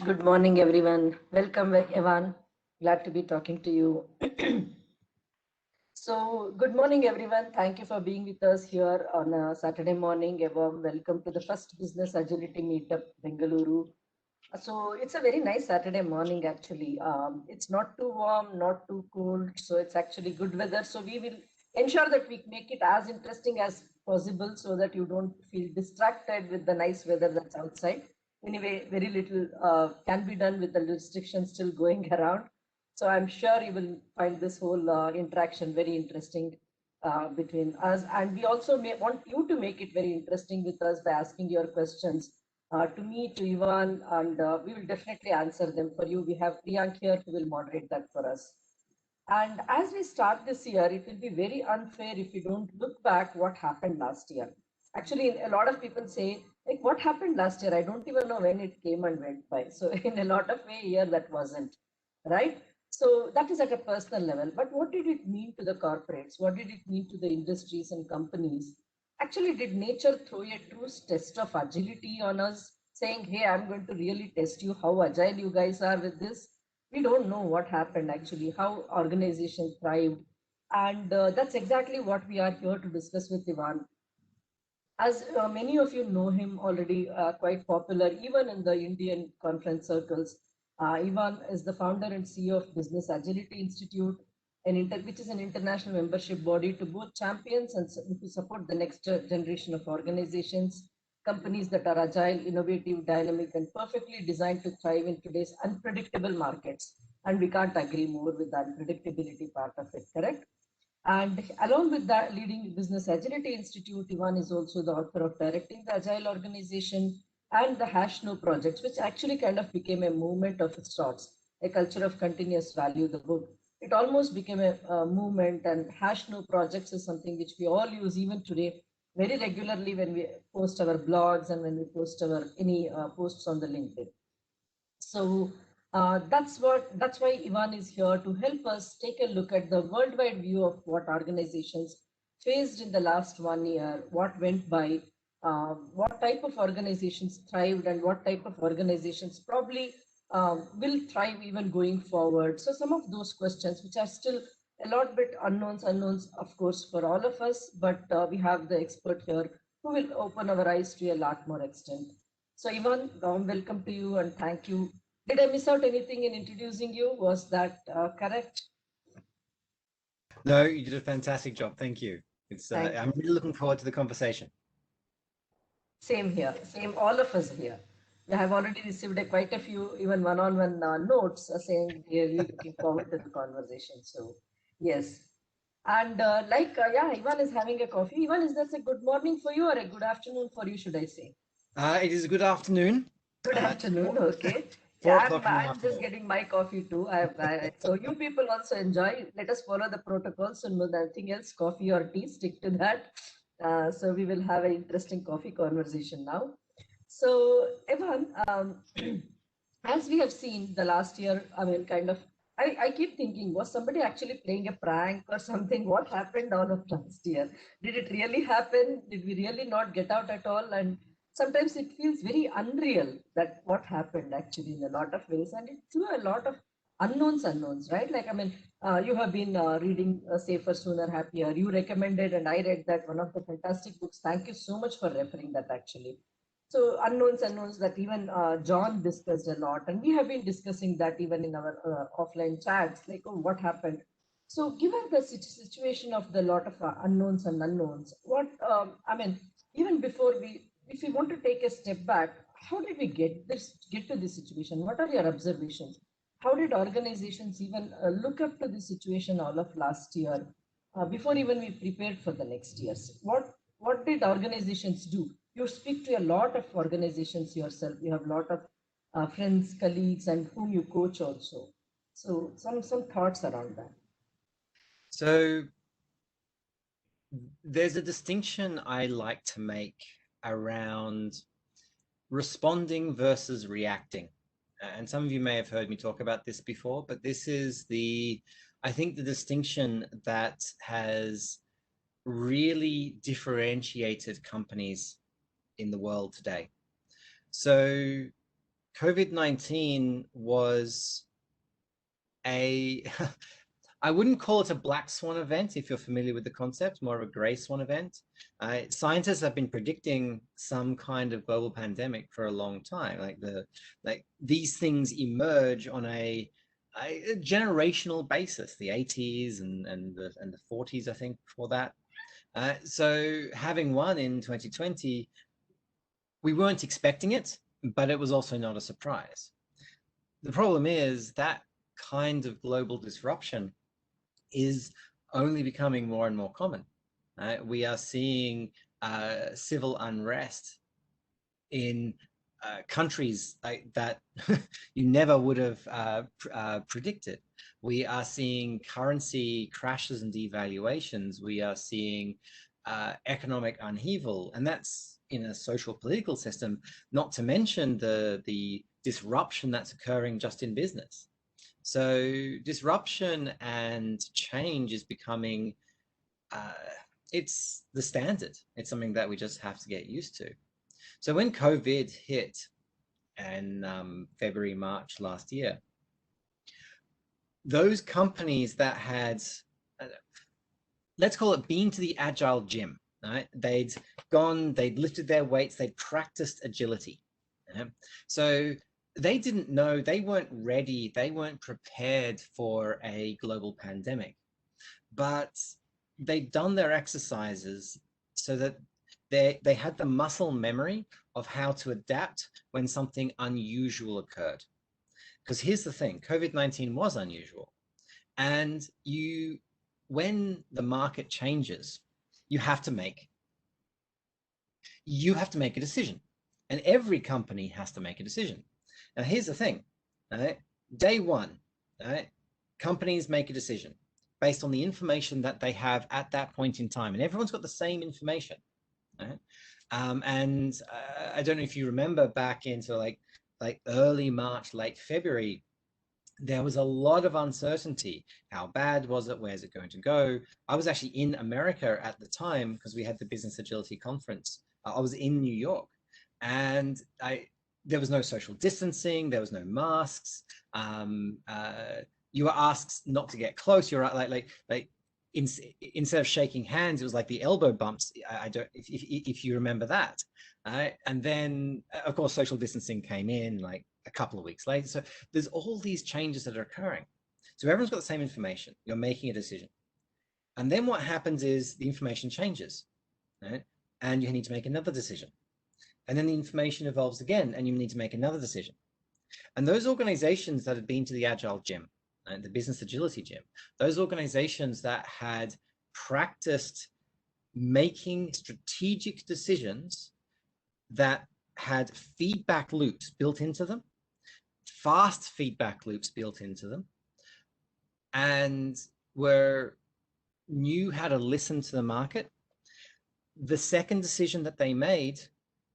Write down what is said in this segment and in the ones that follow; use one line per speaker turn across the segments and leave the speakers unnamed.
Good morning, everyone. Welcome, Evan. Glad to be talking to you. So, good morning, everyone. Thank you for being with us here on a Saturday morning. A warm welcome to the first Business Agility Meetup, Bengaluru. So, it's a very nice Saturday morning, actually. It's not too warm, not too cold. So, it's actually good weather. So, we will ensure that we make it as interesting as possible so that you don't feel distracted with the nice weather that's outside. Anyway, very little can be done with the restrictions still going around. So I'm sure you will find this whole interaction very interesting between us. And we also want you to make it very interesting with us by asking your questions to me, to Ivan, and we will definitely answer them for you. We have Priyank here who will moderate that for us. And as we start this year, it will be very unfair if we don't look back what happened last year. Actually, a lot of people say, like, what happened last year? I don't even know when it came and went by. So in a lot of way, year that wasn't, right? So that is at a personal level. But what did it mean to the corporates? What did it mean to the industries and companies? Actually, did nature throw a true test of agility on us, saying, hey, I'm going to really test you how agile you guys are with this? We don't know what happened actually, how organizations thrived. And that's exactly what we are here to discuss with Ivan. As many of you know him already, quite popular even in the Indian conference circles. Ivan is the founder and CEO of Business Agility Institute, which is an international membership body to both champions and to support the next generation of organizations, companies that are agile, innovative, dynamic, and perfectly designed to thrive in today's unpredictable markets. And we can't agree more with the unpredictability part of it, correct? And along with that, leading Business Agility Institute, Ivan is also the author of Directing the Agile Organization and the Hash No projects, which actually kind of became a movement of its sorts, a culture of continuous value, the book. It almost became a movement, and Hash No projects is something which we all use even today very regularly when we post our blogs and when we post our any posts on the LinkedIn. So that's why Ivan is here to help us take a look at the worldwide view of what organizations faced in the last 1 year, what went by, what type of organizations thrived, and what type of organizations probably will thrive even going forward. So some of those questions, which are still a lot bit unknowns, of course, for all of us, but we have the expert here who will open our eyes to a lot more extent. So Ivan, warm welcome to you and thank you. Did I miss out anything in introducing you? Was that correct?
No, you did a fantastic job. Thank you.
Thank
I'm
you.
really looking forward to the conversation.
Same here, same all of us here. I have already received quite a few, even one-on-one notes saying they're really looking forward to the conversation. So yes. And yeah, Ivan is having a coffee. Ivan, is this a good morning for you or a good afternoon for you, should I say?
It is a good afternoon.
Good afternoon. Okay.
Four
Yeah,
o'clock in the
I'm just
afternoon.
getting my coffee too. So you people also enjoy. Let us follow the protocols and nothing else, coffee or tea, stick to that. So we will have an interesting coffee conversation now. So Evan, as we have seen the last year, I mean, kind of, I keep thinking, was somebody actually playing a prank or something? What happened all of last year? Did it really happen? Did we really not get out at all? And sometimes it feels very unreal that what happened actually in a lot of ways. And it threw a lot of unknowns, right? Like, I mean, you have been reading Safer, Sooner, Happier. You recommended, and I read that, one of the fantastic books. Thank you so much for referring that actually. So unknowns that even John discussed a lot, and we have been discussing that even in our offline chats, like, oh, what happened? So given the situation of the lot of unknowns, what I mean, even before if we want to take a step back, how did we get to this situation? What are your observations? How did organizations even look up to this situation all of last year before even we prepared for the next years? What did organizations do? You speak to a lot of organizations yourself. You have a lot of friends, colleagues, and whom you coach also. So some thoughts around that.
So there's a distinction I like to make around responding versus reacting. And some of you may have heard me talk about this before, but this is I think the distinction that has really differentiated companies in the world today. So COVID-19 was a, I wouldn't call it a black swan event if you're familiar with the concept, more of a gray swan event. Scientists have been predicting some kind of global pandemic for a long time. Like these things emerge on a generational basis, the 80s and the 40s, I think, before that. So having one in 2020, we weren't expecting it, but it was also not a surprise. The problem is that kind of global disruption is only becoming more and more common. We are seeing civil unrest in countries that you never would have predicted. We are seeing currency crashes and devaluations. We are seeing economic upheaval, and that's in a social political system, not to mention the disruption that's occurring just in business. So disruption and change is becoming, it's the standard. It's something that we just have to get used to. So when COVID hit in February, March last year, those companies that had, let's call it, been to the agile gym, right? They'd lifted their weights, they'd practiced agility. So they didn't know, they weren't ready, they weren't prepared for a global pandemic, but they'd done their exercises so that they had the muscle memory of how to adapt when something unusual occurred. Because here's the thing, COVID-19 was unusual. And when the market changes, you have to make a decision. And every company has to make a decision. Now, here's the thing, right? Day one, right? Companies make a decision based on the information that they have at that point in time. And everyone's got the same information. Right? I don't know if you remember back into like early March, late February, there was a lot of uncertainty. How bad was it? Where's it going to go? I was actually in America at the time because we had the Business Agility Conference. I was in New York, and there was no social distancing. There was no masks. You were asked not to get close. You're like instead of shaking hands, it was like the elbow bumps. I don't, if you remember that. And then, of course, social distancing came in like a couple of weeks later. So there's all these changes that are occurring. So everyone's got the same information. You're making a decision. And then what happens is the information changes, right? And you need to make another decision. And then the information evolves again, and you need to make another decision. And those organizations that had been to the Agile Gym, and the Business Agility Gym, those organizations that had practiced making strategic decisions that had feedback loops built into them, fast feedback loops built into them, and knew how to listen to the market, the second decision that they made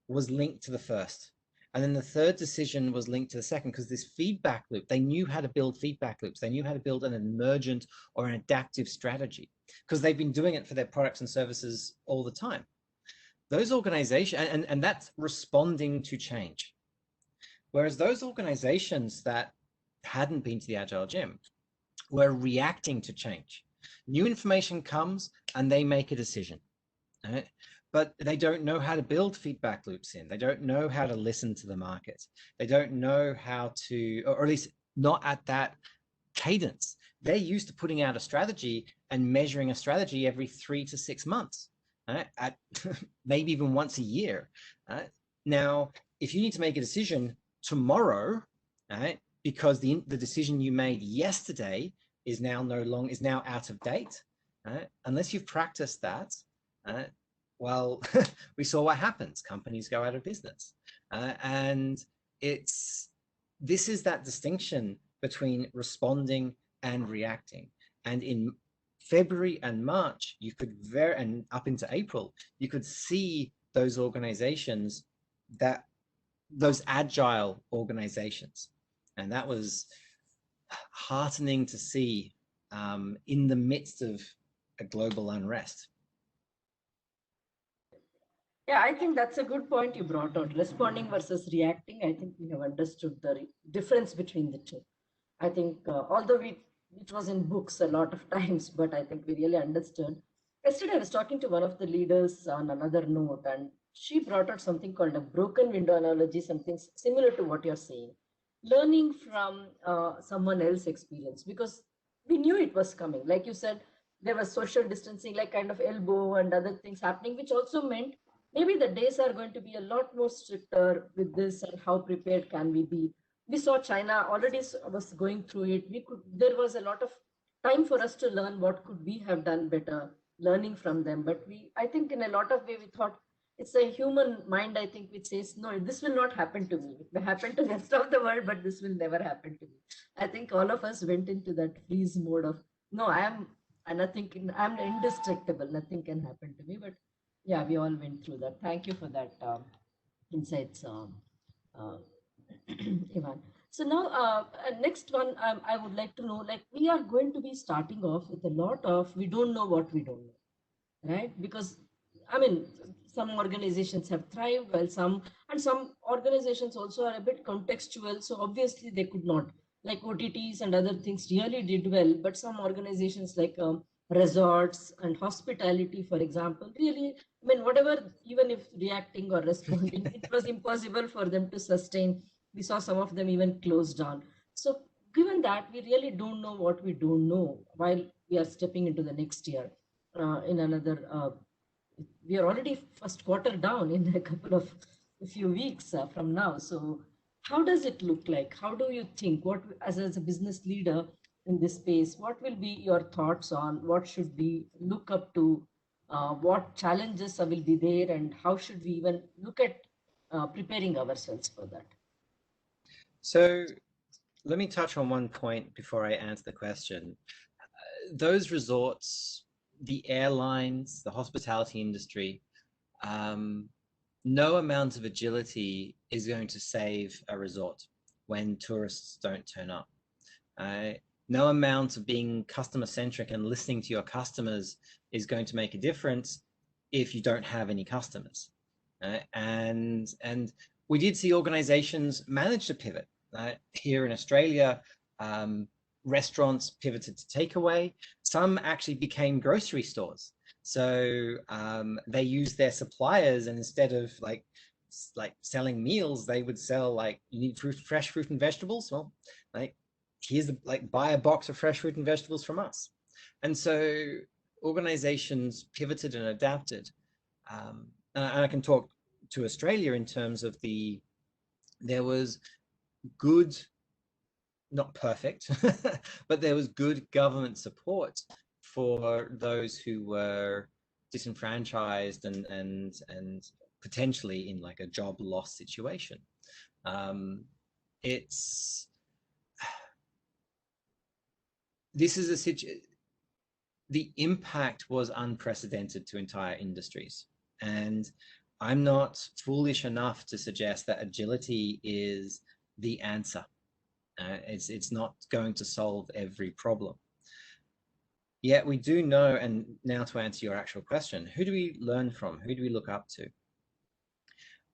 was linked to the first. And then the third decision was linked to the second, because this feedback loop, they knew how to build feedback loops. They knew how to build an emergent or an adaptive strategy, because they've been doing it for their products and services all the time. Those organizations, and that's responding to change. Whereas those organizations that hadn't been to the Agile Gym were reacting to change. New information comes and they make a decision. Right? But they don't know how to build feedback loops in. They don't know how to listen to the market. They don't know how to, or at least not at that cadence. They're used to putting out a strategy and measuring a strategy every 3 to 6 months, right? At maybe even once a year. Right? Now, if you need to make a decision tomorrow, right, because the decision you made yesterday is now out of date, right? Unless you've practiced that, well, we saw what happens. Companies go out of business. And this is that distinction between responding and reacting. And in February and March, you could and up into April, you could see those organizations, those agile organizations. And that was heartening to see in the midst of a global unrest.
Yeah, I think that's a good point you brought out. Responding versus reacting. I think we have understood the difference between the two. I think, although it was in books a lot of times, but I think we really understood. Yesterday, I was talking to one of the leaders on another note, and she brought out something called a broken window analogy, something similar to what you're saying. Learning from someone else's experience, because we knew it was coming. Like you said, there was social distancing, like kind of elbow and other things happening, which also meant maybe the days are going to be a lot more stricter with this, and how prepared can we be. We saw China already was going through it. There was a lot of time for us to learn what could we have done better, learning from them. But I think in a lot of way, we thought it's a human mind, I think, which says, no, this will not happen to me. It may happen to the rest of the world, but this will never happen to me. I think all of us went into that freeze mode of, no, I'm indestructible. Nothing can happen to me. But yeah, we all went through that. Thank you for that insights, uh, Ivan. So now, next one, I would like to know, like, we are going to be starting off with a lot of, we don't know what we don't know, right? Because, I mean, some organizations have thrived, while some organizations also are a bit contextual. So obviously they could not, like OTTs and other things really did well, but some organizations like resorts and hospitality, for example, really, I mean, whatever, even if reacting or responding, it was impossible for them to sustain. We saw some of them even closed down. So given that, we really don't know what we don't know while we are stepping into the next year. In another, we are already first quarter down in a couple of a few weeks from now. So how does it look like? How do you think, what as a business leader in this space, what will be your thoughts on what should we look up to, what challenges will be there, and how should we even look at preparing ourselves for that?
So let me touch on one point before I answer the question. Those resorts, the airlines, the hospitality industry, no amount of agility is going to save a resort when tourists don't turn up. No amount of being customer centric and listening to your customers is going to make a difference if you don't have any customers. And we did see organizations manage to pivot. Here in Australia, restaurants pivoted to takeaway. Some actually became grocery stores. So they used their suppliers, and instead of like selling meals, they would sell, like, you need fresh fruit and vegetables. Well, like, here's buy a box of fresh fruit and vegetables from us. And so organizations pivoted and adapted. And I can talk to Australia in terms of there was good, not perfect, but there was good government support for those who were disenfranchised and potentially in like a job loss situation. This is a situation. The impact was unprecedented to entire industries, and I'm not foolish enough to suggest that agility is the answer. It's not going to solve every problem. Yet we do know, and now to answer your actual question, who do we learn from? Who do we look up to?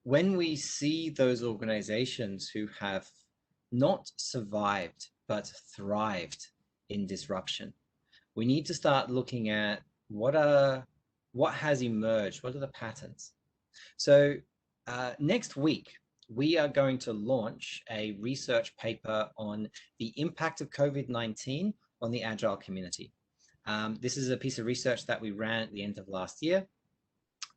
When we see those organizations who have not survived, but thrived in disruption, we need to start looking at what has emerged, what are the patterns. So next week, we are going to launch a research paper on the impact of COVID-19 on the Agile community. This is a piece of research that we ran at the end of last year.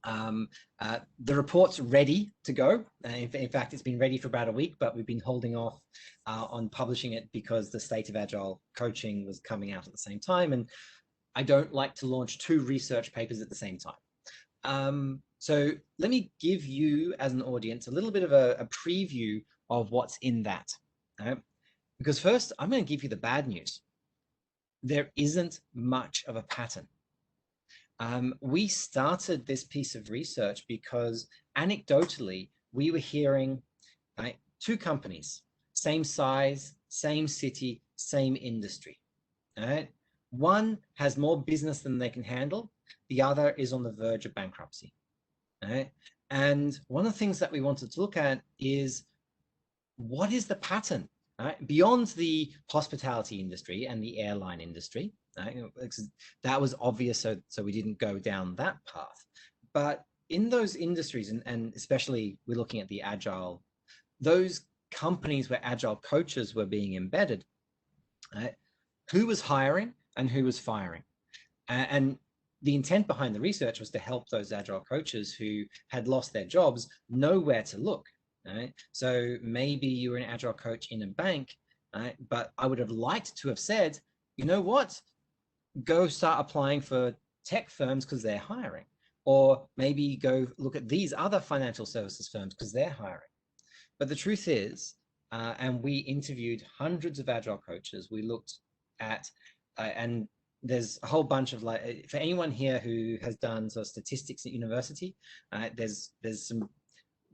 The report's ready to go. In fact, it's been ready for about a week, but we've been holding off on publishing it because the State of Agile coaching was coming out at the same time, and I don't like to launch two research papers at the same time. So let me give you, as an audience, a little bit of a preview of what's in that. Right? Because first, I'm going to give you the bad news. There isn't much of a pattern. We started this piece of research because anecdotally, we were hearing two companies, same size, same city, same industry. Right? One has more business than they can handle. The other is on the verge of bankruptcy. Right? And one of the things that we wanted to look at is, what is the pattern, right? Beyond the hospitality industry and the airline industry, right? That was obvious, so we didn't go down that path. But in those industries, and especially we're looking at the agile, those companies where agile coaches were being embedded, right? Who was hiring and who was firing? And the intent behind the research was to help those agile coaches who had lost their jobs know where to look. Right? So maybe you were an agile coach in a bank, right? But I would have liked to have said, you know what, go start applying for tech firms because they're hiring, or maybe go look at these other financial services firms because they're hiring. But the truth is, and we interviewed hundreds of agile coaches. We looked at, and there's a whole bunch of, like, for anyone here who has done sort of statistics at university, there's some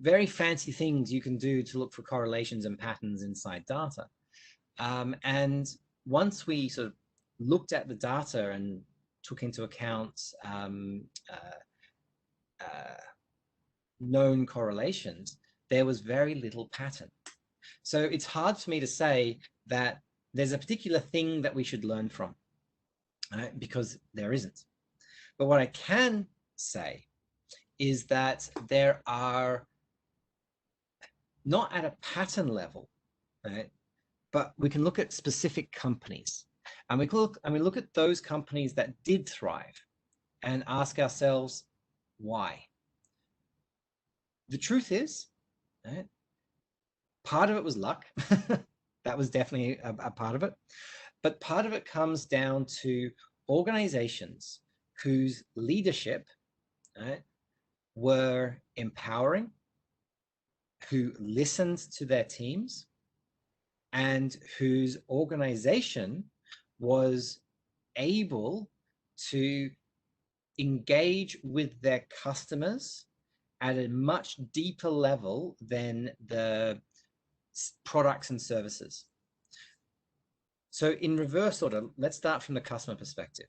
very fancy things you can do to look for correlations and patterns inside data. And once we sort of looked at the data and took into account known correlations, there was very little pattern. So it's hard for me to say that there's a particular thing that we should learn from, because there isn't. But what I can say is that there are, not at a pattern level, right, but we can look at specific companies, and we look at those companies that did thrive and ask ourselves why. The truth is, right, part of it was luck. That was definitely a part of it. But part of it comes down to organizations whose leadership, right, were empowering, who listened to their teams, and whose organization was able to engage with their customers at a much deeper level than the products and services. So in reverse order, let's start from the customer perspective.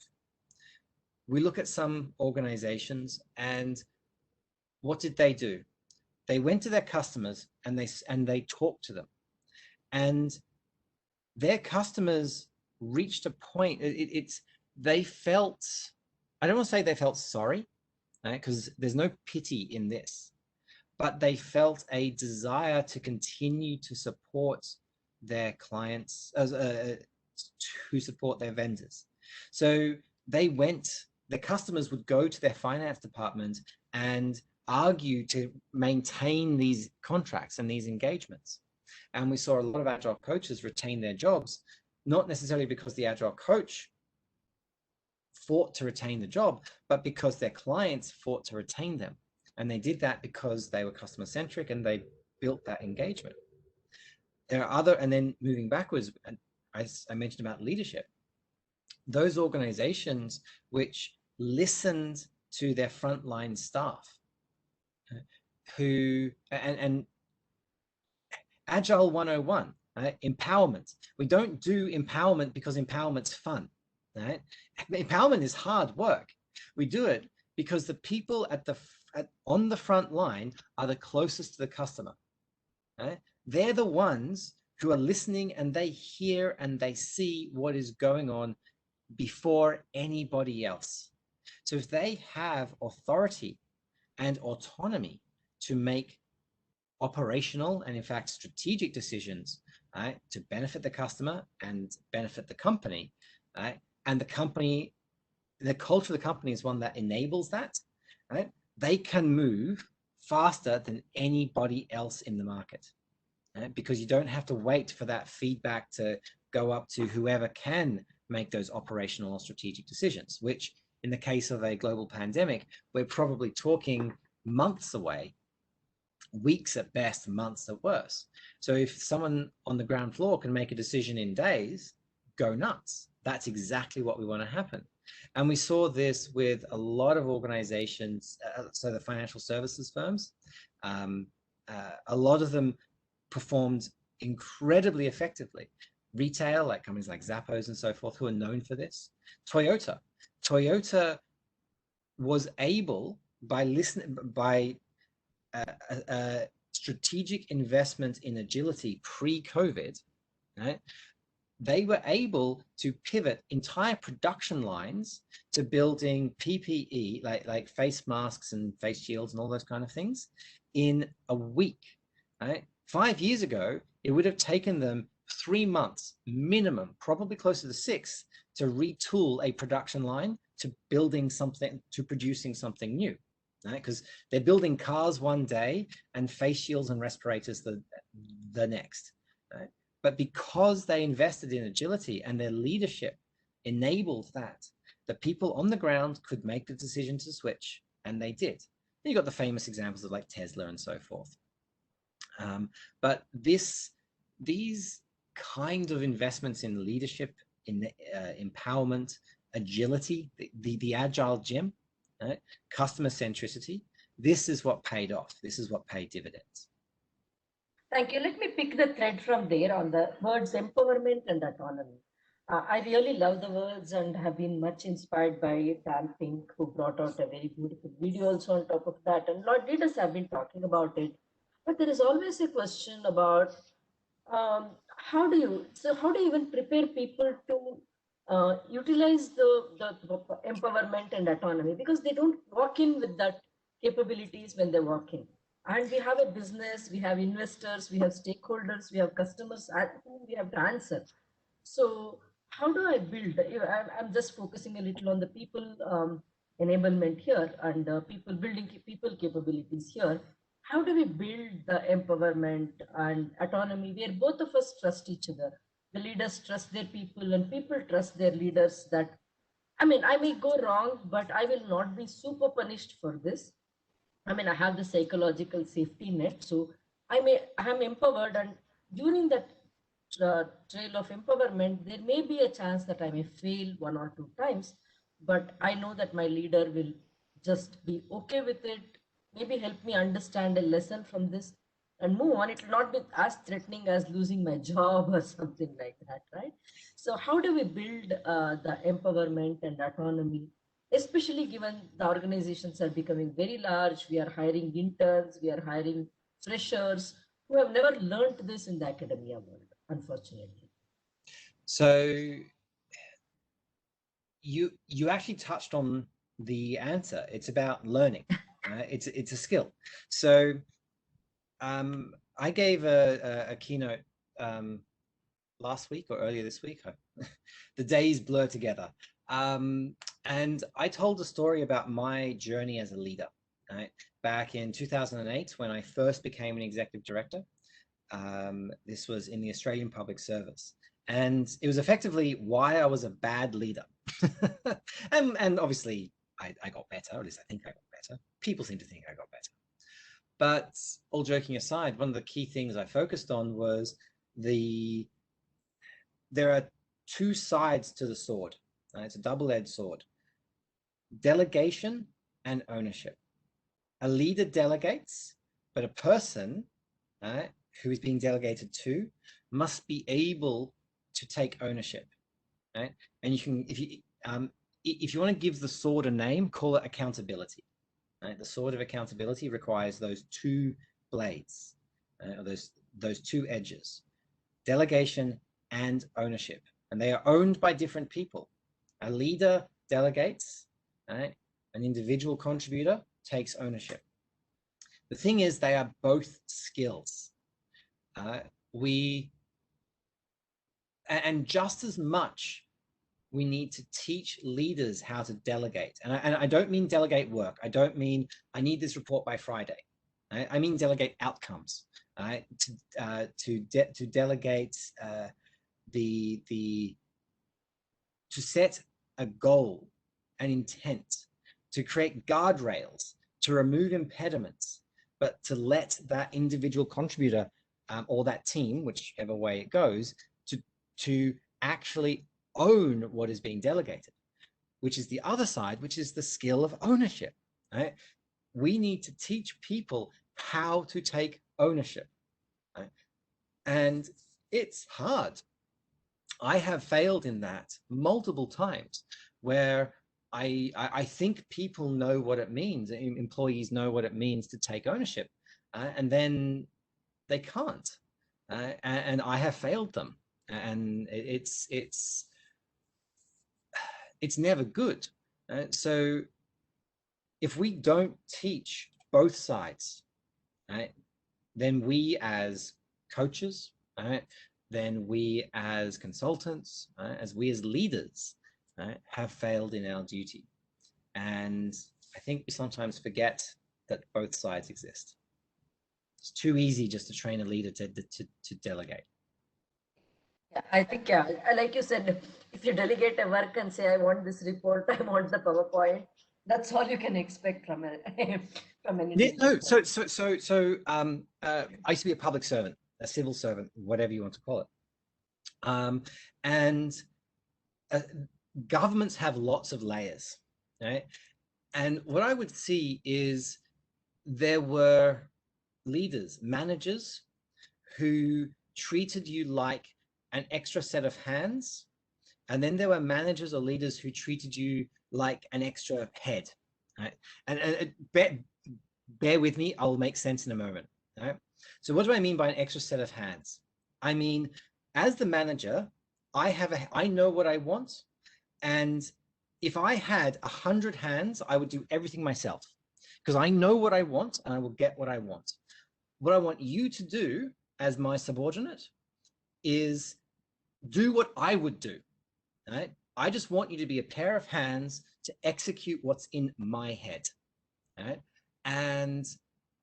We look at some organizations, and what did they do? They went to their customers and they talked to them, and their customers reached a point. They felt, I don't want to say they felt sorry, right? Because there's no pity in this, but they felt a desire to continue to support their clients, to support their vendors. So the customers would go to their finance department and argue to maintain these contracts and these engagements. And we saw a lot of agile coaches retain their jobs, not necessarily because the agile coach fought to retain the job, but because their clients fought to retain them. And they did that because they were customer centric and they built that engagement. There are other, and then moving backwards, I mentioned about leadership. Those organizations which listened to their frontline staff, who, and Agile 101, right? Empowerment. We don't do empowerment because empowerment's fun, right? Empowerment is hard work. We do it because the people on the front line are the closest to the customer, right? They're the ones who are listening, and they hear and they see what is going on before anybody else. So if they have authority and autonomy to make operational and in fact strategic decisions, right, to benefit the customer and benefit the company, right, and the culture of the company is one that enables that, right, they can move faster than anybody else in the market, right? Because you don't have to wait for that feedback to go up to whoever can make those operational or strategic decisions, which in the case of a global pandemic, we're probably talking months away, weeks at best, months at worst. So if someone on the ground floor can make a decision in days, go nuts. That's exactly what we want to happen. And we saw this with a lot of organizations, so the financial services firms, a lot of them performed incredibly effectively. Retail, like companies like Zappos and so forth, who are known for this. Toyota was able, by a strategic investment in agility pre-COVID, right? They were able to pivot entire production lines to building PPE, like face masks and face shields and all those kind of things, in a week. Right? 5 years ago, it would have taken them 3 months minimum, probably closer to 6, to retool a production line to building something, to producing something new. Right? Because they're building cars one day and face shields and respirators the next. Right? But because they invested in agility and their leadership enabled that, the people on the ground could make the decision to switch, and they did. You got the famous examples of like Tesla and so forth. But these kind of investments in leadership, in empowerment, agility, the agile gym, right? Customer centricity, this is what paid off. This is what paid dividends.
Thank you. Let me pick the thread from there on the words empowerment and autonomy. I really love the words and have been much inspired by Dan Pink, who brought out a very beautiful video also on top of that. And a lot of leaders have been talking about it. But there is always a question about how do you even prepare people to utilize the empowerment and autonomy, because they don't walk in with that capabilities when they walk in. And we have a business, we have investors, we have stakeholders, we have customers at whom we have to answer. So how do I build? I'm just focusing a little on the people enablement here and people building people capabilities here. How do we build the empowerment and autonomy where both of us trust each other? The leaders trust their people and people trust their leaders that, I mean, I may go wrong, but I will not be super punished for this. I mean, I have the psychological safety net, so I am empowered, and during that trail of empowerment, there may be a chance that I may fail 1 or 2 times, but I know that my leader will just be okay with it, maybe help me understand a lesson from this and move on. It will not be as threatening as losing my job or something like that, right? So how do we build the empowerment and autonomy, especially given the organizations are becoming very large? We are hiring interns, we are hiring freshers who have never learned this in the academia world, unfortunately.
So you actually touched on the answer. It's about learning. It's a skill. So I gave a keynote last week or earlier this week. The days blur together. And I told a story about my journey as a leader, right? Back in 2008, when I first became an executive director. This was in the Australian Public Service. And it was effectively why I was a bad leader. and obviously, I got better, or at least I think I got better. People seem to think I got better. But all joking aside, one of the key things I focused on was there are two sides to the sword. Right? It's a double-edged sword. Delegation and ownership. A leader delegates, but a person who is being delegated to must be able to take ownership. Right? And you can, if you want to give the sword a name, call it accountability. Right? The sword of accountability requires those two blades, or those two edges, delegation and ownership, and they are owned by different people. A leader delegates, right? An individual contributor takes ownership. The thing is, they are both skills. And just as much, we need to teach leaders how to delegate. And I don't mean delegate work. I don't mean I need this report by Friday. I mean delegate outcomes. To delegate to set a goal, an intent, to create guardrails, to remove impediments, but to let that individual contributor or that team, whichever way it goes, to actually own what is being delegated, which is the other side, which is the skill of ownership. Right? We need to teach people how to take ownership. Right? And it's hard. I have failed in that multiple times, where I think people know what it means, employees know what it means to take ownership, and then they can't. And I have failed them, and it's never good. So if we don't teach both sides, right, then we as coaches, right, then we as consultants, as we as leaders, right, have failed in our duty. And I think we sometimes forget that both sides exist. It's too easy just to train a leader to delegate.
Yeah, I think, yeah, like you said, if you delegate a work and say, I want this report, I want the PowerPoint, that's all you can expect from a from any
Yeah, no,
business.
I used to be a public servant, a civil servant, whatever you want to call it. And governments have lots of layers, right? And what I would see is there were leaders, managers who treated you like an extra set of hands. And then there were managers or leaders who treated you like an extra head, right? And bear with me, I'll make sense in a moment, right? So what do I mean by an extra set of hands? I mean, as the manager, I know what I want. And if I had 100 hands, I would do everything myself because I know what I want and I will get what I want. What I want you to do as my subordinate is do what I would do, right? I just want you to be a pair of hands to execute what's in my head, right? And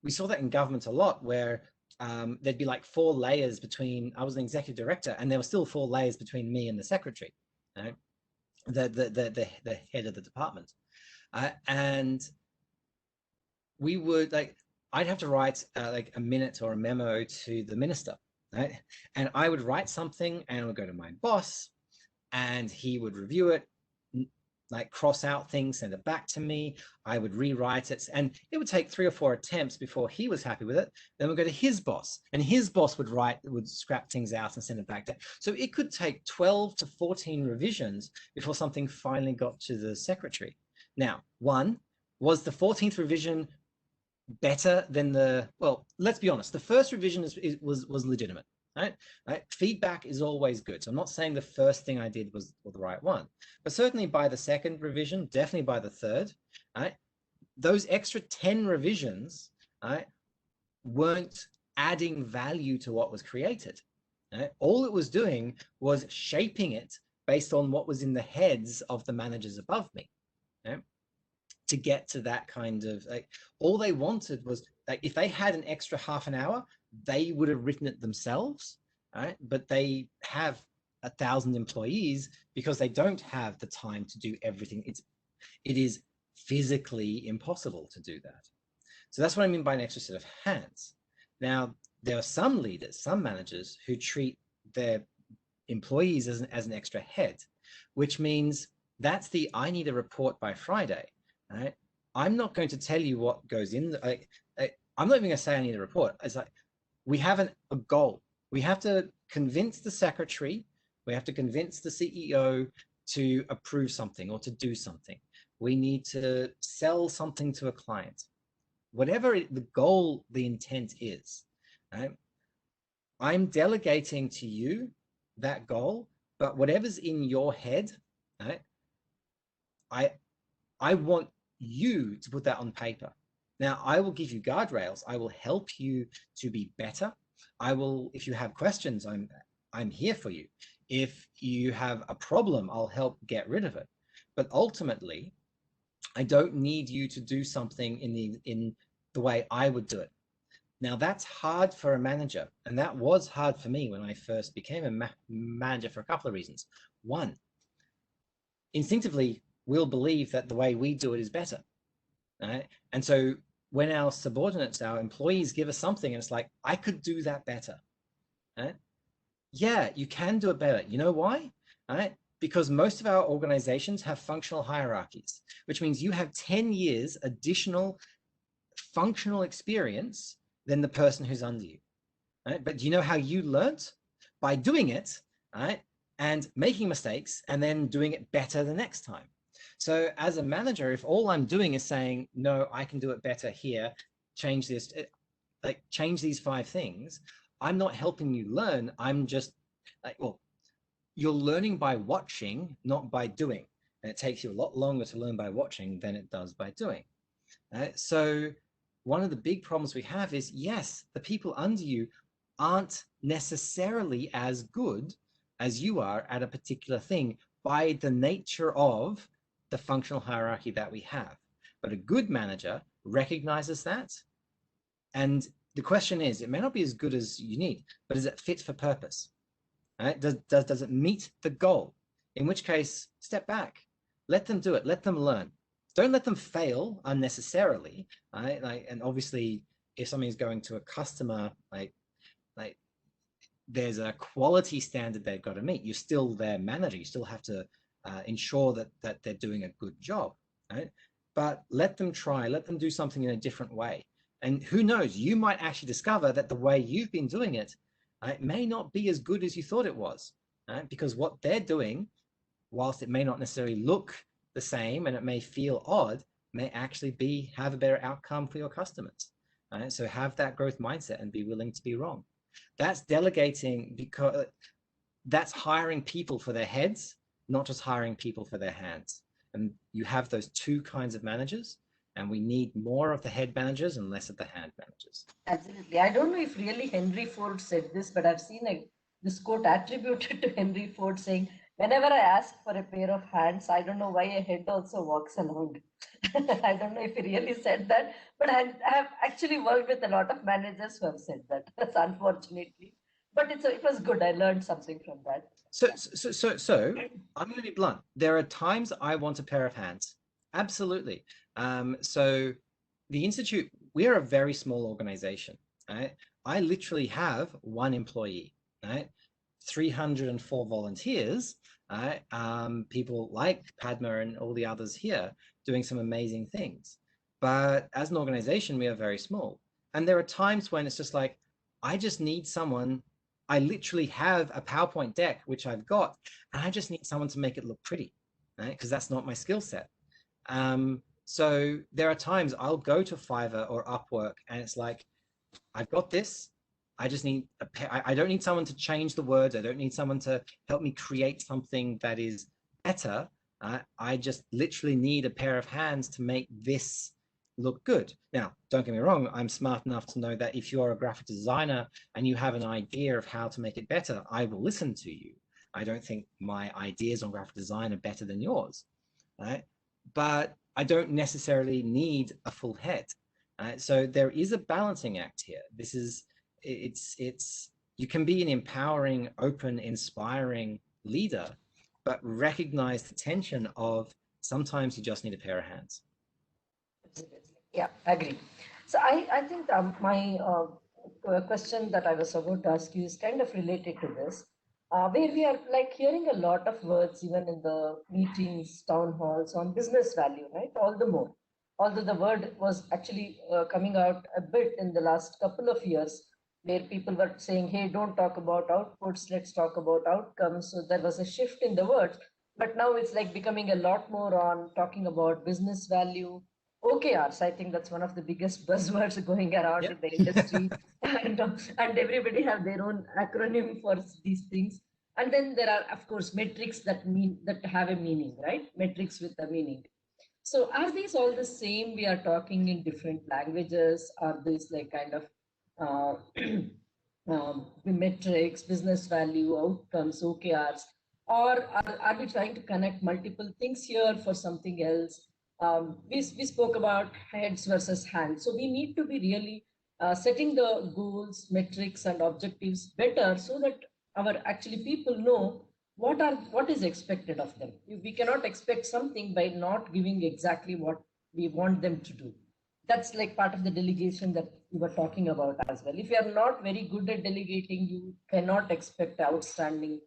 we saw that in government a lot where there'd be like 4 layers between, I was an executive director and there were still 4 layers between me and the secretary, right? The head of the department. And we would like, I'd have to write like a minute or a memo to the minister, right? And I would write something and it would go to my boss and he would review it, like cross out things, send it back to me. I would rewrite it and it would take 3 or 4 attempts before he was happy with it. Then we'd go to his boss and his boss would scrap things out and send it back. So it could take 12 to 14 revisions before something finally got to the secretary. Now, one, was the 14th revision better than well, let's be honest, the first revision was legitimate, right? Feedback is always good. So I'm not saying the first thing I did was the right one, but certainly by the second revision, definitely by the third, right? Those extra 10 revisions, right, weren't adding value to what was created. Right? All it was doing was shaping it based on what was in the heads of the managers above me. Right? To get to that kind of, like, all they wanted was, like, if they had an extra half an hour, they would have written it themselves, right? But they have 1,000 employees because they don't have the time to do everything. It is physically impossible to do that. So that's what I mean by an extra set of hands. Now, there are some leaders, some managers who treat their employees as an extra head, which means that's the, I need a report by Friday. Right? I'm not going to tell you what goes in. I'm not even going to say I need a report. It's like we have a goal. We have to convince the secretary. We have to convince the CEO to approve something or to do something. We need to sell something to a client. Whatever the goal, the intent is, right? I'm delegating to you that goal, but whatever's in your head, right? I want you to put that on paper. Now, I will give you guardrails. I will help you to be better. I will, if you have questions, I'm here for you. If you have a problem, I'll help get rid of it. But ultimately, I don't need you to do something in the way I would do it. Now, that's hard for a manager, and that was hard for me when I first became a manager for a couple of reasons. One, instinctively, we'll believe that the way we do it is better, right? And so when our subordinates, our employees give us something and it's like, I could do that better, right? Yeah, you can do it better. You know why? Right? Because most of our organizations have functional hierarchies, which means you have 10 years additional functional experience than the person who's under you, right? But do you know how you learnt? By doing it, right? And making mistakes and then doing it better the next time. So as a manager, if all I'm doing is saying, no, I can do it better here, change this, like change these 5 things, I'm not helping you learn. I'm just like, well, you're learning by watching, not by doing. And it takes you a lot longer to learn by watching than it does by doing. So one of the big problems we have is, yes, the people under you aren't necessarily as good as you are at a particular thing by the nature of the functional hierarchy that we have. But a good manager recognizes that. And the question is, it may not be as good as you need, but is it fit for purpose? Right? Does it meet the goal? In which case, step back, let them do it, let them learn. Don't let them fail unnecessarily. Right? Like, and obviously, if somebody's going to a customer, like there's a quality standard they've got to meet. You're still their manager. You still have to ensure that they're doing a good job. Right? But let them try. Let them do something in a different way. And who knows? You might actually discover that the way you've been doing it may not be as good as you thought it was, right? Because what they're doing, whilst it may not necessarily look the same and it may feel odd, may actually have a better outcome for your customers. Right? So have that growth mindset and be willing to be wrong. That's delegating, because that's hiring people for their heads, not just hiring people for their hands. And you have those 2 kinds of managers, and we need more of the head managers and less of the hand managers.
Absolutely. I don't know if really Henry Ford said this, but I've seen this quote attributed to Henry Ford saying, whenever I ask for a pair of hands, I don't know why a head also walks along. I don't know if he really said that, but I have actually worked with a lot of managers who have said that. That's unfortunately, but it was good. I learned something from that.
So I'm going to be blunt. There are times I want a pair of hands. Absolutely. So the Institute, we are a very small organization. Right? I literally have 1 employee, right? 304 volunteers, right? People like Padma and all the others here doing some amazing things. But as an organization, we are very small. And there are times when it's just like, I just need someone. I literally have a PowerPoint deck, which I've got, and I just need someone to make it look pretty, right? Because that's not my skill set. So there are times I'll go to Fiverr or Upwork and it's like, I've got this. I just need I don't need someone to change the words. I don't need someone to help me create something that is better. I just literally need a pair of hands to make this look good. Now, don't get me wrong. I'm smart enough to know that if you're a graphic designer and you have an idea of how to make it better, I will listen to you. I don't think my ideas on graphic design are better than yours. Right? But I don't necessarily need a full head. So there is a balancing act here. You can be an empowering, open, inspiring leader, but recognize the tension of sometimes you just need a pair of hands.
Yeah, I agree. So I think my question that I was about to ask you is kind of related to this. Where we are like hearing a lot of words, even in the meetings, town halls, on business value, right? All the more. Although the word was actually coming out a bit in the last couple of years, where people were saying, hey, don't talk about outputs, let's talk about outcomes. So there was a shift in the words, but now it's like becoming a lot more on talking about business value. OKRs, I think that's one of the biggest buzzwords going around in the industry. and everybody have their own acronym for these things. And then there are, of course, metrics that have a meaning, right? Metrics with a meaning. So are these all the same? We are talking in different languages. Are these like kind of metrics, business value, outcomes, OKRs? Or are we trying to connect multiple things here for something else? We spoke about heads versus hands. So we need to be really setting the goals, metrics, and objectives better so that our actually people know what is expected of them. We cannot expect something by not giving exactly what we want them to do. That's like part of the delegation that we were talking about as well. If you are not very good at delegating, you cannot expect outstanding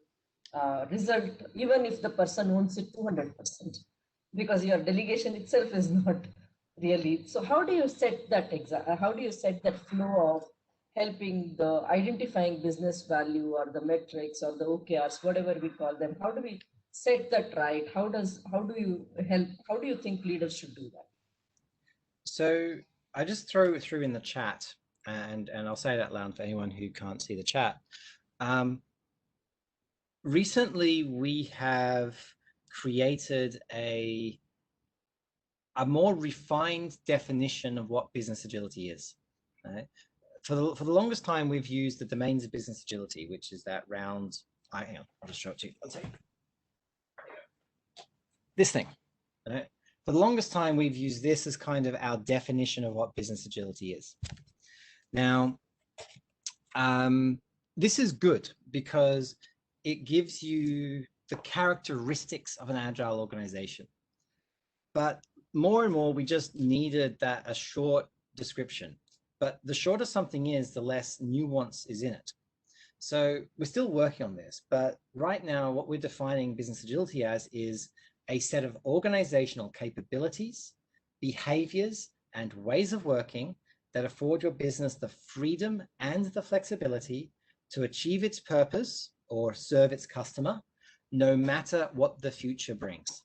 result, even if the person owns it 200%, because your delegation itself is not really. So how do you set that how do you set that flow of helping the identifying business value or the metrics or the OKRs, whatever we call them? How do we set that right? How do you think leaders should do that?
So I just throw in the chat and I'll say that loud for anyone who can't see the chat. Recently, we have created a more refined definition of what business agility is. Right? For the longest time, we've used the domains of business agility, which is that round. Hang on, I'll just show it to you. One second. This thing. Right? For the longest time, we've used this as kind of our definition of what business agility is. Now, this is good because it gives you the characteristics of an agile organization. But more and more, we just needed a short description. But the shorter something is, the less nuance is in it. So we're still working on this. But right now, what we're defining business agility as is a set of organizational capabilities, behaviors, and ways of working that afford your business the freedom and the flexibility to achieve its purpose or serve its customer, no matter what the future brings.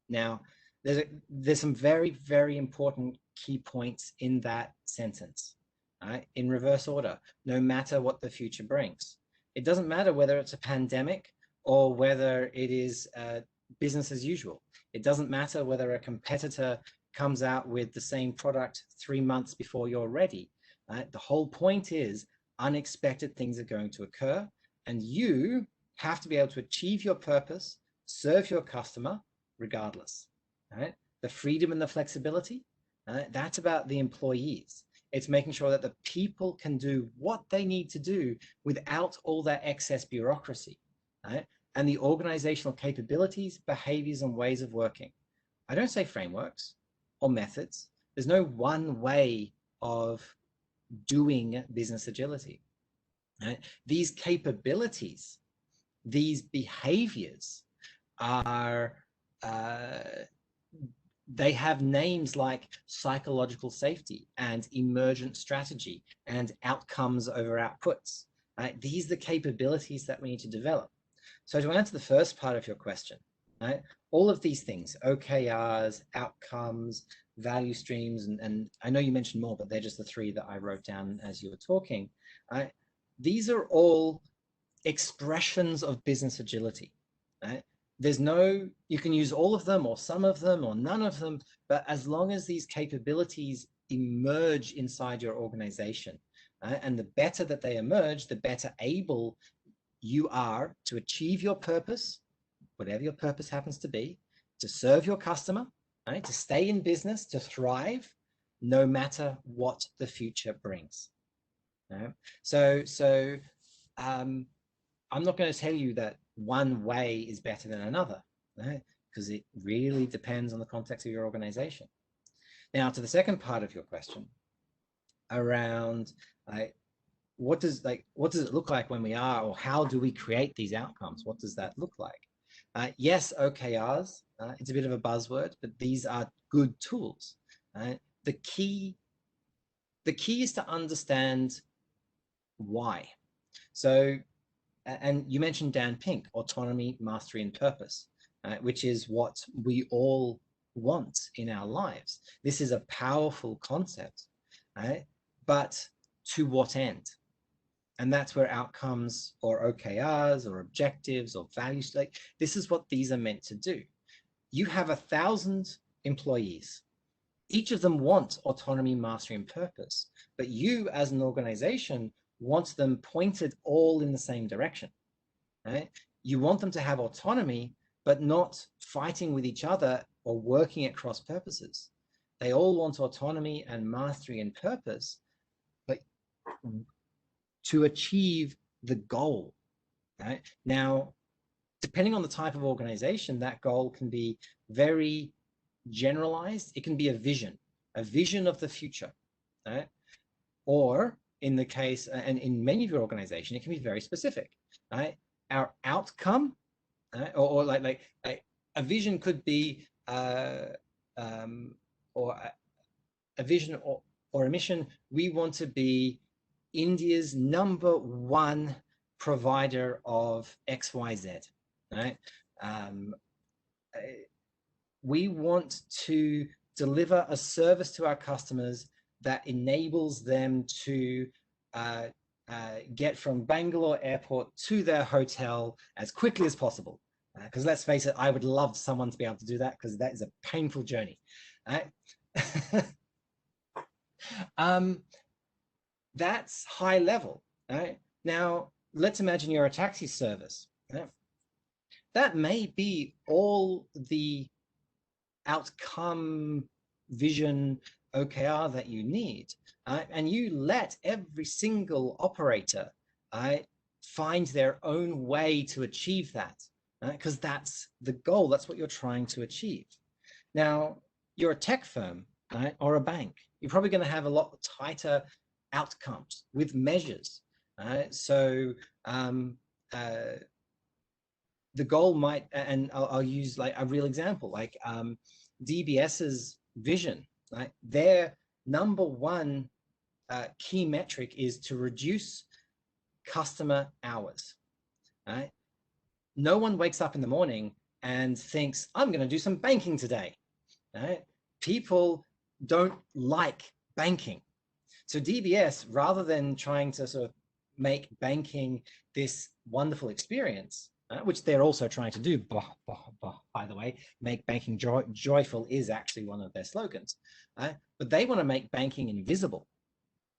Now, there's some very, very important key points in that sentence, right? In reverse order, no matter what the future brings. It doesn't matter whether it's a pandemic or whether it is business as usual. It doesn't matter whether a competitor comes out with the same product 3 months before you're ready. Right? The whole point is unexpected things are going to occur, and you have to be able to achieve your purpose, serve your customer regardless. Right? The freedom and the flexibility, that's about the employees. It's making sure that the people can do what they need to do without all that excess bureaucracy. Right? And the organizational capabilities, behaviors, and ways of working. I don't say frameworks or methods. There's no one way of doing business agility. Right? These capabilities, these behaviors are, they have names like psychological safety and emergent strategy and outcomes over outputs. Right? These are the capabilities that we need to develop. So to answer the first part of your question, right, all of these things, OKRs, outcomes, value streams, and I know you mentioned more, but they're just the 3 that I wrote down as you were talking. Right? These are all expressions of business agility. Right? There's no, you can use all of them or some of them or none of them, but as long as these capabilities emerge inside your organization, and the better that they emerge, the better able you are to achieve your purpose, whatever your purpose happens to be, to serve your customer, right? To stay in business, to thrive, no matter what the future brings. Right? So I'm not going to tell you that one way is better than another, right? Because it really depends on the context of your organization. Now, to the second part of your question around what does it look like when we are, or how do we create these outcomes? What does that look like? Yes, OKRs, it's a bit of a buzzword, but these are good tools. The key is to understand why. So, and you mentioned Dan Pink, autonomy, mastery, and purpose, which is what we all want in our lives. This is a powerful concept, right? But to what end? And that's where outcomes or OKRs or objectives or values, like this is what these are meant to do. You have 1,000 employees. Each of them want autonomy, mastery, and purpose, but you as an organization want them pointed all in the same direction. Right? You want them to have autonomy, but not fighting with each other or working at cross purposes. They all want autonomy and mastery and purpose, but to achieve the goal. Right? Now, depending on the type of organization, that goal can be very generalized. It can be a vision of the future. Right? Or in the case, and in many of your organization, it can be very specific. Right? Our outcome, or like a vision could be, or a vision or a mission. We want to be India's #1 provider of XYZ, right? We want to deliver a service to our customers that enables them to get from Bangalore airport to their hotel as quickly as possible. Because let's face it, I would love someone to be able to do that, because that is a painful journey. Right? That's high level. Right? Now, let's imagine you're a taxi service. Right? That may be all the outcome, vision, OKR that you need. And you let every single operator find their own way to achieve that, because that's the goal. That's what you're trying to achieve. Now, you're a tech firm, right, or a bank. You're probably going to have a lot tighter outcomes with measures. So the goal might, and I'll use like a real example, like DBS's vision. Right? Their number one key metric is to reduce customer hours. Right? No one wakes up in the morning and thinks, I'm going to do some banking today. Right? People don't like banking. So DBS, rather than trying to sort of make banking this wonderful experience, which they're also trying to do, by the way, make banking joyful is actually one of their slogans. But they want to make banking invisible.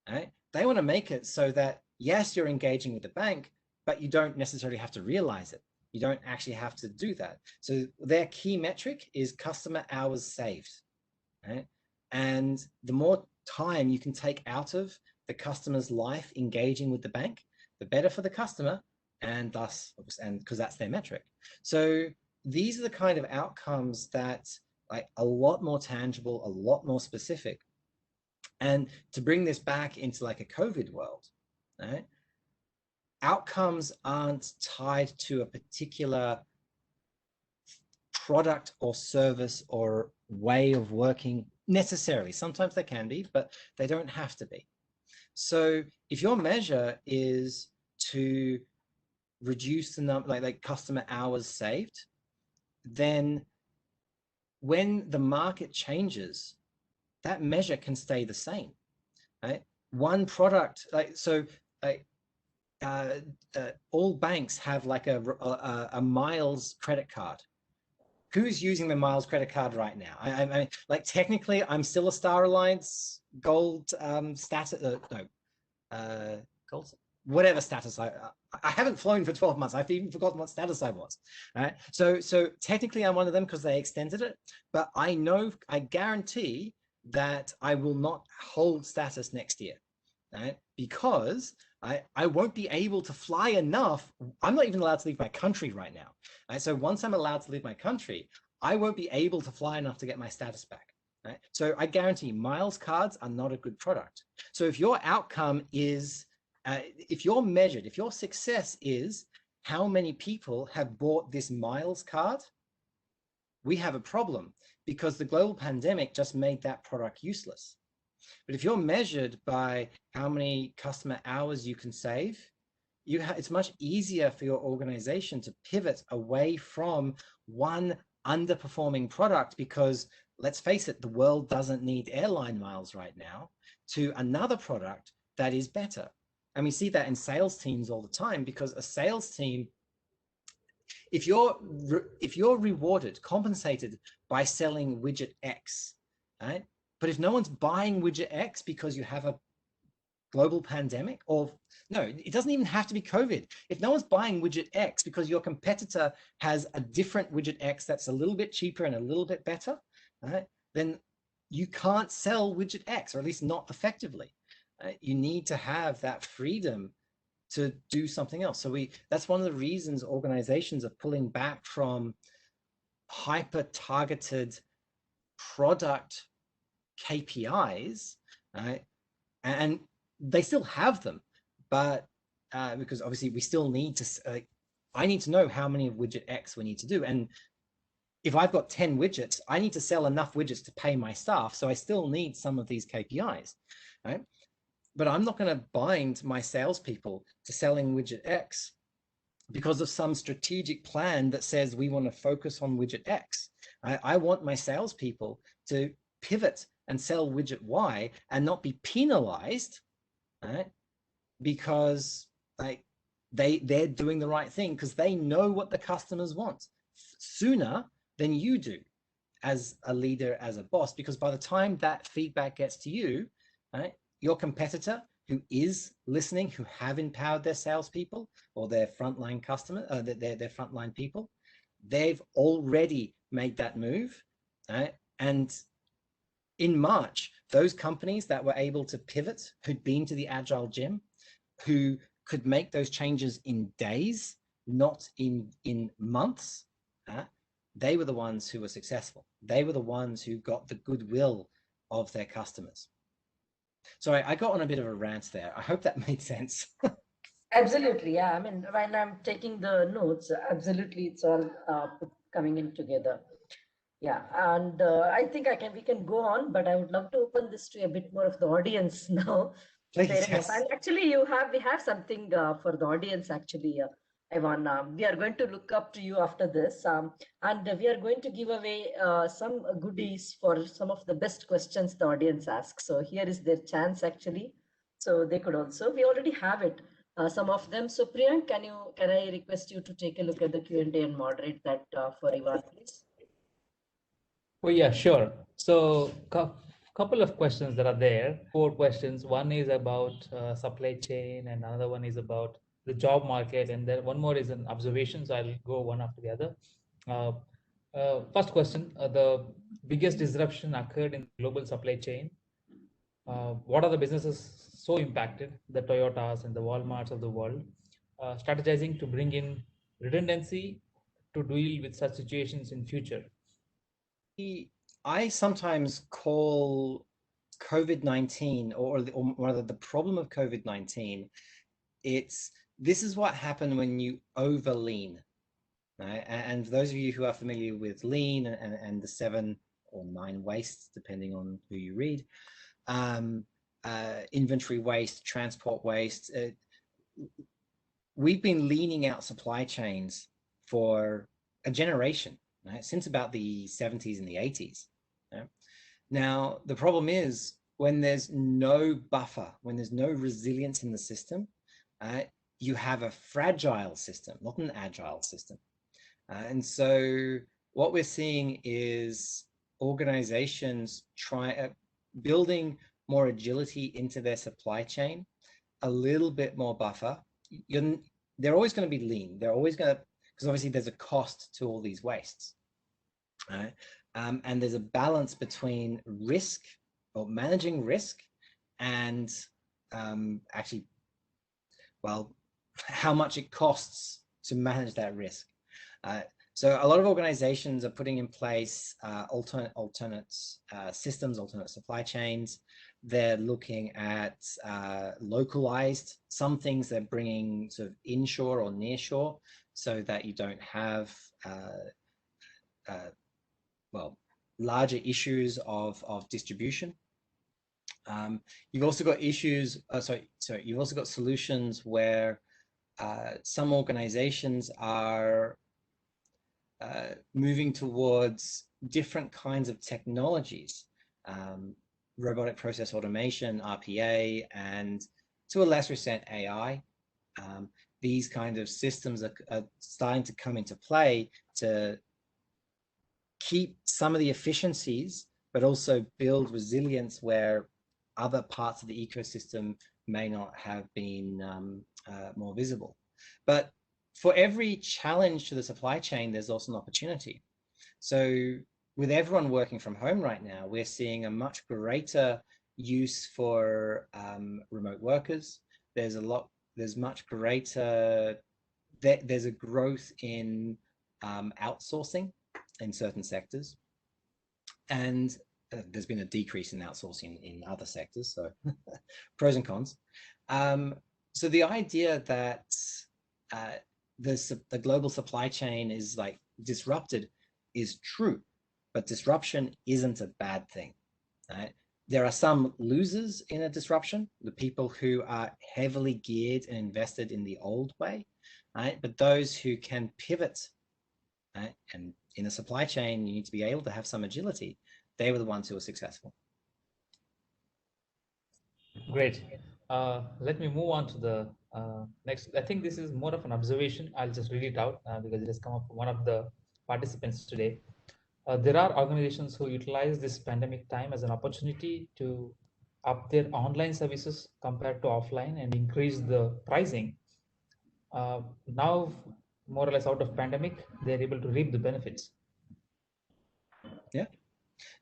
They want to make it so that, yes, you're engaging with the bank, but you don't necessarily have to realize it. You don't actually have to do that. So their key metric is customer hours saved. And the more time you can take out of the customer's life engaging with the bank, the better for the customer, and thus, and because that's their metric. So these are the kind of outcomes that like a lot more tangible, a lot more specific. And to bring this back into like a COVID world, right? Outcomes aren't tied to a particular product or service or way of working necessarily. Sometimes they can be, but they don't have to be. So if your measure is to reduce the number, like customer hours saved, then when the market changes, that measure can stay the same. Right? One product, like so, like all banks have like a miles credit card. Who's using the miles credit card right now? I mean, like technically, I'm still a Star Alliance gold status. Gold, whatever status I haven't flown for 12 months. I've even forgotten what status I was. Right. So technically, I'm one of them because they extended it. But I know, I guarantee that I will not hold status next year, right? Because I won't be able to fly enough. I'm not even allowed to leave my country right now. Right? So once I'm allowed to leave my country, I won't be able to fly enough to get my status back. Right? So I guarantee miles cards are not a good product. So if your outcome is, if you're measured, if your success is how many people have bought this miles card, we have a problem, because the global pandemic just made that product useless. But if you're measured by how many customer hours you can save, it's much easier for your organization to pivot away from one underperforming product, because let's face it, the world doesn't need airline miles right now, to another product that is better. And we see that in sales teams all the time, because a sales team, if you're rewarded, compensated by selling widget X, right? But if no one's buying widget X because you have a global pandemic, or no, it doesn't even have to be COVID. If no one's buying widget X because your competitor has a different widget X that's a little bit cheaper and a little bit better, right? Then you can't sell widget X, or at least not effectively. You need to have that freedom to do something else. So that's one of the reasons organizations are pulling back from hyper targeted product KPIs, right? And they still have them, but because obviously we still need to, I need to know how many of widget X we need to do. And if I've got 10 widgets, I need to sell enough widgets to pay my staff. So I still need some of these KPIs, right? But I'm not going to bind my salespeople to selling widget X because of some strategic plan that says we want to focus on widget X. I want my salespeople to pivot and sell widget Y and not be penalized, right? Because like they're doing the right thing because they know what the customers want sooner than you do as a leader, as a boss, because by the time that feedback gets to you, right, your competitor who is listening, who have empowered their salespeople or their frontline customer, their frontline people, they've already made that move, right? And in March, those companies that were able to pivot, who'd been to the Agile gym, who could make those changes in days, not in months, they were the ones who were successful. They were the ones who got the goodwill of their customers. Sorry, I got on a bit of a rant there. I hope that made sense.
Absolutely, yeah. I mean, when I'm taking the notes, absolutely, it's all coming in together. Yeah, and I think we can go on, but I would love to open this to a bit more of the audience now.
Please,
Fair enough.
yes.
And actually, we have something for the audience. Actually, Ivan, we are going to look up to you after this, and we are going to give away some goodies for some of the best questions the audience asks. So here is their chance actually. So they could also. We already have it. Some of them. So Priyank, can I request you to take a look at the Q&A and moderate that for Ivan, please?
Oh, yeah, sure. So couple of questions that are there, 4 questions. One is about supply chain and another one is about the job market. And then one more is an observation. So I'll go one after the other. First question, the biggest disruption occurred in global supply chain. What are the businesses so impacted, the Toyotas and the Walmarts of the world, strategizing to bring in redundancy to deal with such situations in future?
I sometimes call COVID-19 or rather the problem of COVID-19, this is what happened when you over lean. Right? And those of you who are familiar with lean and the 7 or 9 wastes, depending on who you read, inventory waste, transport waste, we've been leaning out supply chains for a generation, right? Since about the 70s and the 80s. Right? Now, the problem is when there's no buffer, when there's no resilience in the system, you have a fragile system, not an agile system. And so what we're seeing is organizations building more agility into their supply chain, a little bit more buffer. They're always going to be lean. They're always going to, because obviously there's a cost to all these wastes. Right? And there's a balance between risk or managing risk and actually, well, how much it costs to manage that risk. So a lot of organizations are putting in place alternate systems, alternate supply chains. They're looking at localized, some things they're bringing sort of inshore or nearshore so that you don't have well, larger issues of distribution. You've also got issues, you've also got solutions where some organizations are moving towards different kinds of technologies, robotic process automation, RPA, and to a lesser extent, AI. These kind of systems are starting to come into play to keep some of the efficiencies, but also build resilience where other parts of the ecosystem may not have been more visible. But for every challenge to the supply chain, there's also an opportunity. So with everyone working from home right now, we're seeing a much greater use for remote workers. There's much greater, there's a growth in outsourcing in certain sectors. And there's been a decrease in outsourcing in other sectors, so pros and cons. So the idea that the global supply chain is like disrupted is true, but disruption isn't a bad thing. Right? There are some losers in a disruption, the people who are heavily geared and invested in the old way, right? But those who can pivot, right? And in a supply chain, you need to be able to have some agility. They were the ones who were successful.
Great. Let me move on to the next. I think this is more of an observation. I'll just read it out because it has come up from one of the participants today. There are organizations who utilize this pandemic time as an opportunity to up their online services compared to offline and increase the pricing. Now, more or less out of pandemic, they're able to reap the benefits.
Yeah.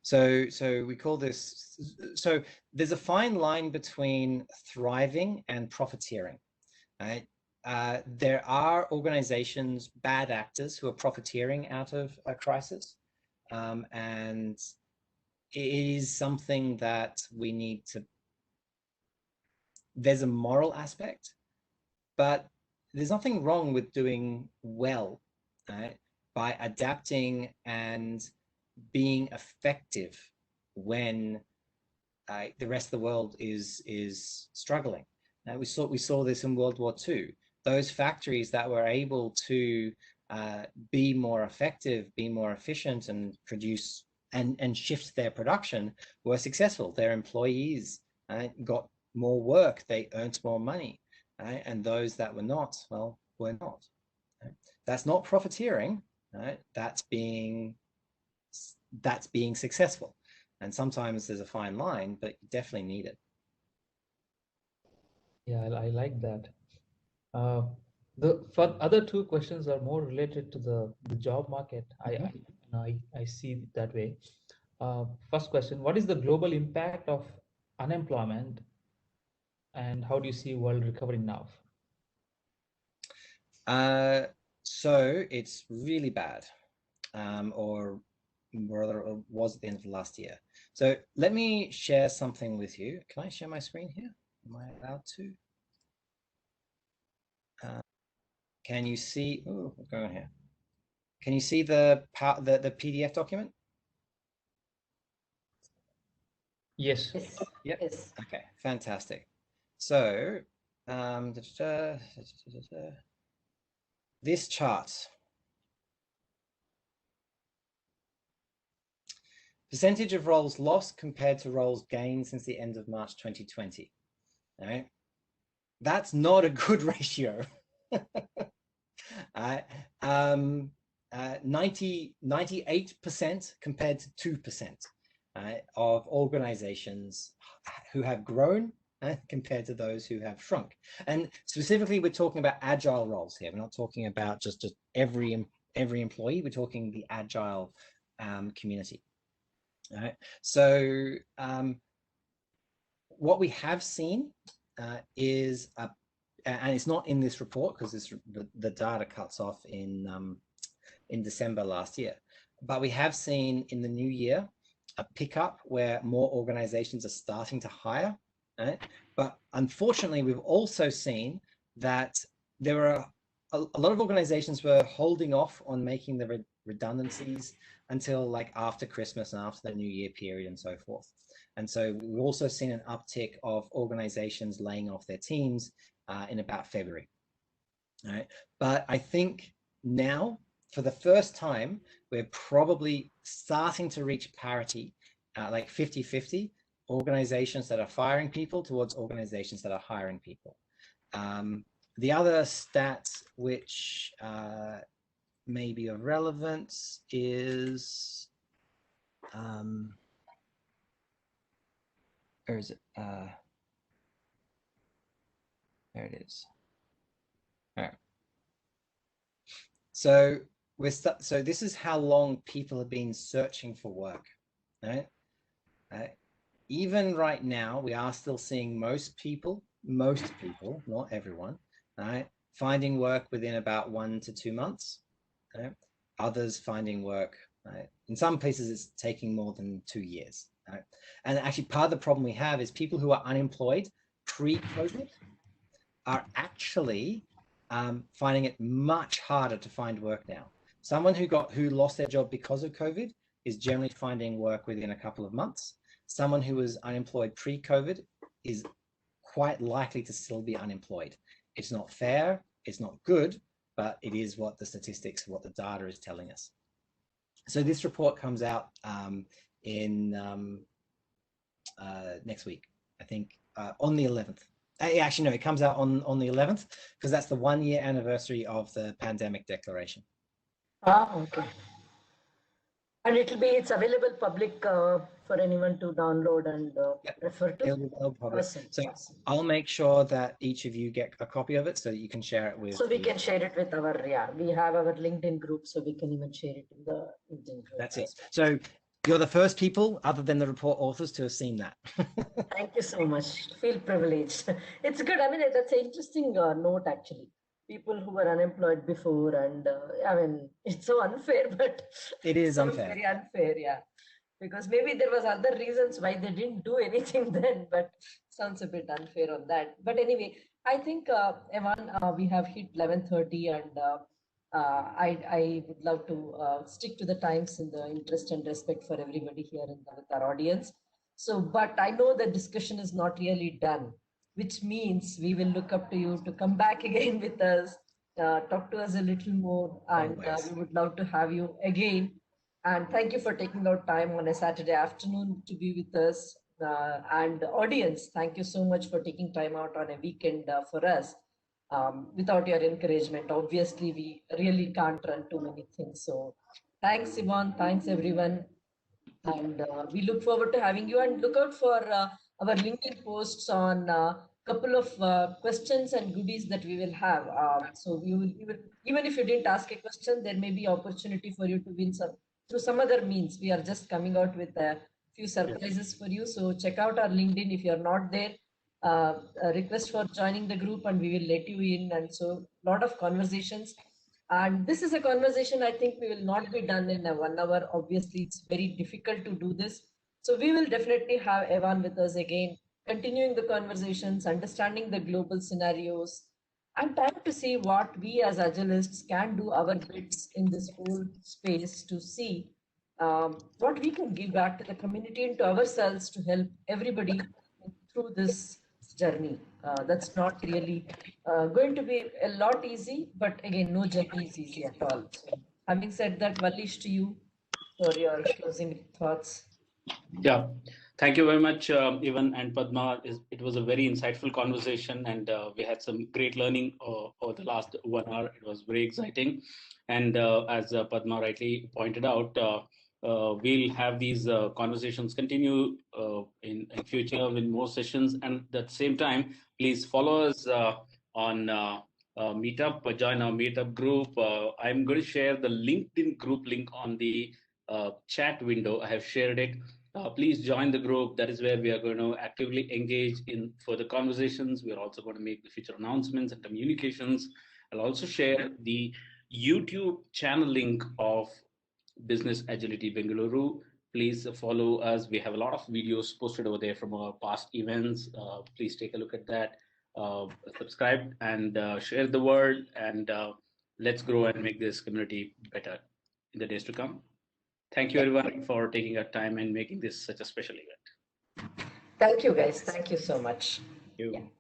So we call this, so there's a fine line between thriving and profiteering, right? There are organizations, bad actors, who are profiteering out of a crisis. And it is something that we need to, there's a moral aspect, but there's nothing wrong with doing well, right? By adapting and being effective when the rest of the world is struggling. We saw this in World War II. Those factories that were able to be more effective, be more efficient, and produce and shift their production were successful. Their employees got more work, they earned more money, right? And those that were not, well, were not. Right? That's not profiteering, right? That's being successful. And sometimes there's a fine line, but you definitely need it.
Yeah, I like that. The other two questions are more related to the job market. I see it that way. First question: what is the global impact of unemployment, and how do you see world recovering now?
So it's really bad, or rather it was at the end of last year. So let me share something with you. Can I share my screen here? Am I allowed to? Can you see? Oh, what's going on here? Can you see the PDF document?
Yes.
Yes.
Yep.
Yes.
Okay, fantastic. So this chart, percentage of roles lost compared to roles gained since the end of March 2020. All right, that's not a good ratio. 98% compared to 2% of organizations who have grown compared to those who have shrunk. And specifically, we're talking about agile roles here. We're not talking about just every employee. We're talking the agile community. All right. So what we have seen is and it's not in this report because the data cuts off in December last year, but we have seen in the new year a pickup where more organizations are starting to hire, right? But unfortunately, we've also seen that there are a lot of organizations were holding off on making the redundancies until like after Christmas and after the New Year period and so forth. And so we've also seen an uptick of organizations laying off their teams in about February. All right. But I think now, for the first time, we're probably starting to reach parity, like 50-50, organizations that are firing people towards organizations that are hiring people. The other stat which may be of relevance is, where is it? There it is. All right. So so this is how long people have been searching for work, right? Even right now, we are still seeing most people, not everyone, right, finding work within about 1 to 2 months. Right? Others finding work, right? In some places, it's taking more than 2 years. Right? And actually, part of the problem we have is people who are unemployed pre-COVID are actually finding it much harder to find work now. Someone who lost their job because of COVID is generally finding work within a couple of months. Someone who was unemployed pre-COVID is quite likely to still be unemployed. It's not fair, it's not good, but it is what the statistics, what the data is telling us. So this report comes out in next week. I think on the 11th. Actually, no, it comes out on the 11th because that's the 1-year anniversary of the pandemic declaration.
Okay. And it's available public for anyone to download and refer to.
It'll be public.
Awesome.
So
Awesome.
I'll make sure that each of you get a copy of it so that you can share it with.
So we can share it with our, we have our LinkedIn group, so we can even share it in the LinkedIn group.
That's it. So you're the first people, other than the report authors, to have seen that.
Thank you so much. Feel privileged. It's good. I mean, that's an interesting note, actually. People who were unemployed before, and I mean, it's so unfair, but
it is unfair.
Very unfair, yeah. Because maybe there was other reasons why they didn't do anything then, but sounds a bit unfair on that. But anyway, I think Evan, we have hit 11:30, and I would love to stick to the times in the interest and respect for everybody here with our audience. So, but I know the discussion is not really done, which means we will look up to you to come back again with us, talk to us a little more, and we would love to have you again. And thank you for taking out time on a Saturday afternoon to be with us. And audience, thank you so much for taking time out on a weekend for us. Without your encouragement, obviously, we really can't run too many things. So thanks, Yvonne. Thanks, everyone. And we look forward to having you, and look out for our LinkedIn posts on a couple of questions and goodies that we will have. So you will, even if you didn't ask a question, there may be opportunity for you to win some through some other means. We are just coming out with a few surprises for you. So check out our LinkedIn if you're not there. A request for joining the group, and we will let you in. And so a lot of conversations. And this is a conversation I think we will not be done in a 1 hour. Obviously, it's very difficult to do this. So we will definitely have Evan with us again, continuing the conversations, understanding the global scenarios, and trying to see what we as Agilists can do our bits in this whole space to see what we can give back to the community and to ourselves to help everybody through this journey. That's not really going to be a lot easy, but again, no journey is easy at all. So, having said that, Valish, to you for your closing thoughts.
Yeah, thank you very much, Evan and Padma. It was a very insightful conversation, and we had some great learning over the last 1 hour. It was very exciting. And as Padma rightly pointed out, we'll have these conversations continue in future with more sessions. And at the same time, please follow us on Meetup, join our Meetup group. I'm going to share the LinkedIn group link on the chat window. I have shared it. Please join the group. That is where we are going to actively engage in further conversations. We're also going to make the future announcements and communications. I'll also share the YouTube channel link of Business Agility Bengaluru. Please follow us. We have a lot of videos posted over there from our past events. Please take a look at that. Subscribe and share the word, and let's grow and make this community better in the days to come. Thank you, everyone, for taking our time and making this such a special event.
Thank you, guys. Thank you so much.
Thank you.
Yeah.